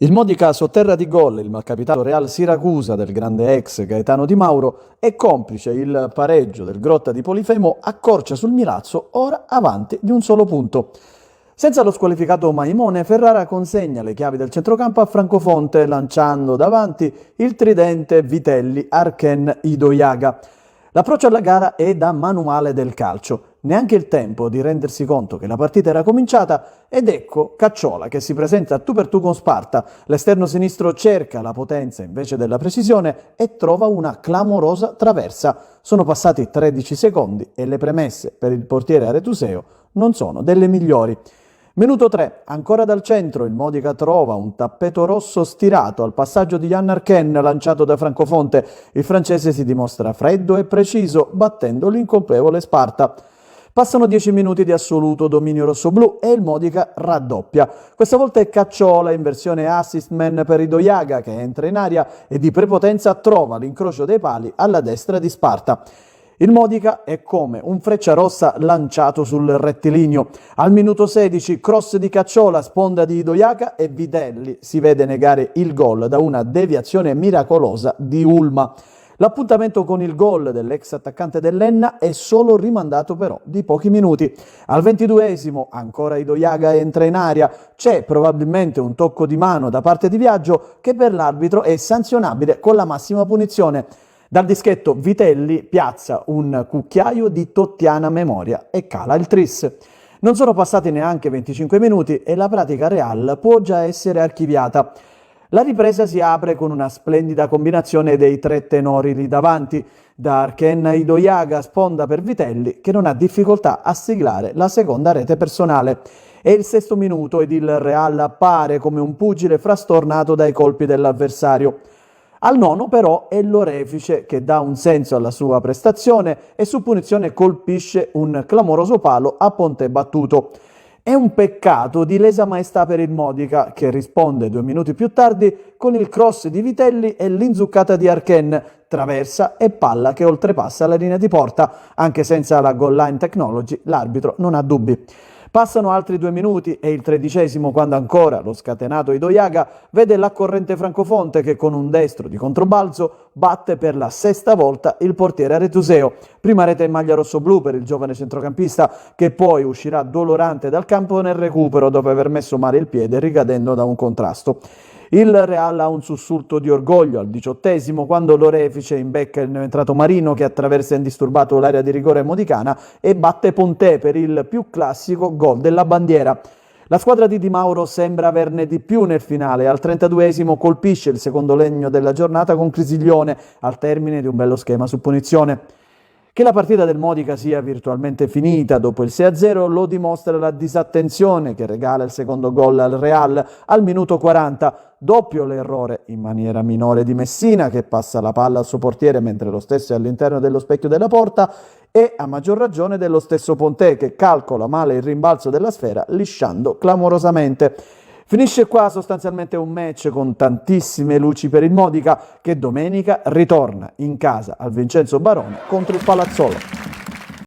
Il Modica sotterra di gol il malcapitato Real Siracusa del grande ex Gaetano Di Mauro e complice il pareggio del Grotta di Polifemo accorcia sul Milazzo ora avanti di un solo punto. Senza lo squalificato Maimone, Ferrara consegna le chiavi del centrocampo a Francofonte lanciando davanti il tridente Vitelli, Arken, Idoiaga. L'approccio alla gara è da manuale del calcio. Neanche il tempo di rendersi conto che la partita era cominciata ed ecco Cacciola che si presenta tu per tu con Sparta. L'esterno sinistro cerca la potenza invece della precisione e trova una clamorosa traversa. Sono passati 13 secondi e le premesse per il portiere aretuseo non sono delle migliori. Minuto 3, ancora dal centro, il Modica trova un tappeto rosso stirato al passaggio di Jan Arken lanciato da Francofonte. Il francese si dimostra freddo e preciso, battendo l'incolpevole Sparta. Passano 10 minuti di assoluto dominio rossoblù e il Modica raddoppia. Questa volta è Cacciola in versione assist man per Idoiaga che entra in aria e di prepotenza trova l'incrocio dei pali alla destra di Sparta. Il Modica è come un Frecciarossa lanciato sul rettilineo. Al minuto 16, cross di Cacciola, sponda di Idoiaga e Vitelli si vede negare il gol da una deviazione miracolosa di Ulma. L'appuntamento con il gol dell'ex attaccante dell'Enna è solo rimandato però di pochi minuti. Al 22esimo ancora Idoiaga entra in aria, c'è probabilmente un tocco di mano da parte di Viaggio che per l'arbitro è sanzionabile con la massima punizione. Dal dischetto Vitelli piazza un cucchiaio di tottiana memoria e cala il tris. Non sono passati neanche 25 minuti e la pratica Real può già essere archiviata. La ripresa si apre con una splendida combinazione dei tre tenori lì davanti, da Arken a Idoiaga, sponda per Vitelli, che non ha difficoltà a siglare la seconda rete personale. È il sesto minuto ed il Real appare come un pugile frastornato dai colpi dell'avversario. Al nono però è l'orefice che dà un senso alla sua prestazione e su punizione colpisce un clamoroso palo a ponte battuto. È un peccato di lesa maestà per il Modica, che risponde 2 minuti più tardi con il cross di Vitelli e l'inzuccata di Arken, traversa e palla che oltrepassa la linea di porta. Anche senza la goal line technology l'arbitro non ha dubbi. Passano altri 2 minuti e il 13esimo quando ancora lo scatenato Idoiaga vede l'accorrente Francofonte che con un destro di controbalzo batte per la 6ª volta il portiere aretuseo. Prima rete in maglia rossoblù per il giovane centrocampista che poi uscirà dolorante dal campo nel recupero dopo aver messo male il piede ricadendo da un contrasto. Il Real ha un sussulto di orgoglio al 18esimo quando l'orefice imbecca il neoentrato Marino che attraversa indisturbato l'area di rigore modicana e batte Ponte per il più classico gol della bandiera. La squadra di Di Mauro sembra averne di più nel finale, al 32esimo colpisce il secondo legno della giornata con Crisiglione al termine di un bello schema su punizione. Che la partita del Modica sia virtualmente finita dopo il 6-0 lo dimostra la disattenzione che regala il secondo gol al Real al minuto 40. Doppio l'errore in maniera minore di Messina che passa la palla al suo portiere mentre lo stesso è all'interno dello specchio della porta e a maggior ragione dello stesso Ponte che calcola male il rimbalzo della sfera lisciando clamorosamente. Finisce qua sostanzialmente un match con tantissime luci per il Modica che domenica ritorna in casa al Vincenzo Barone contro il Palazzolo.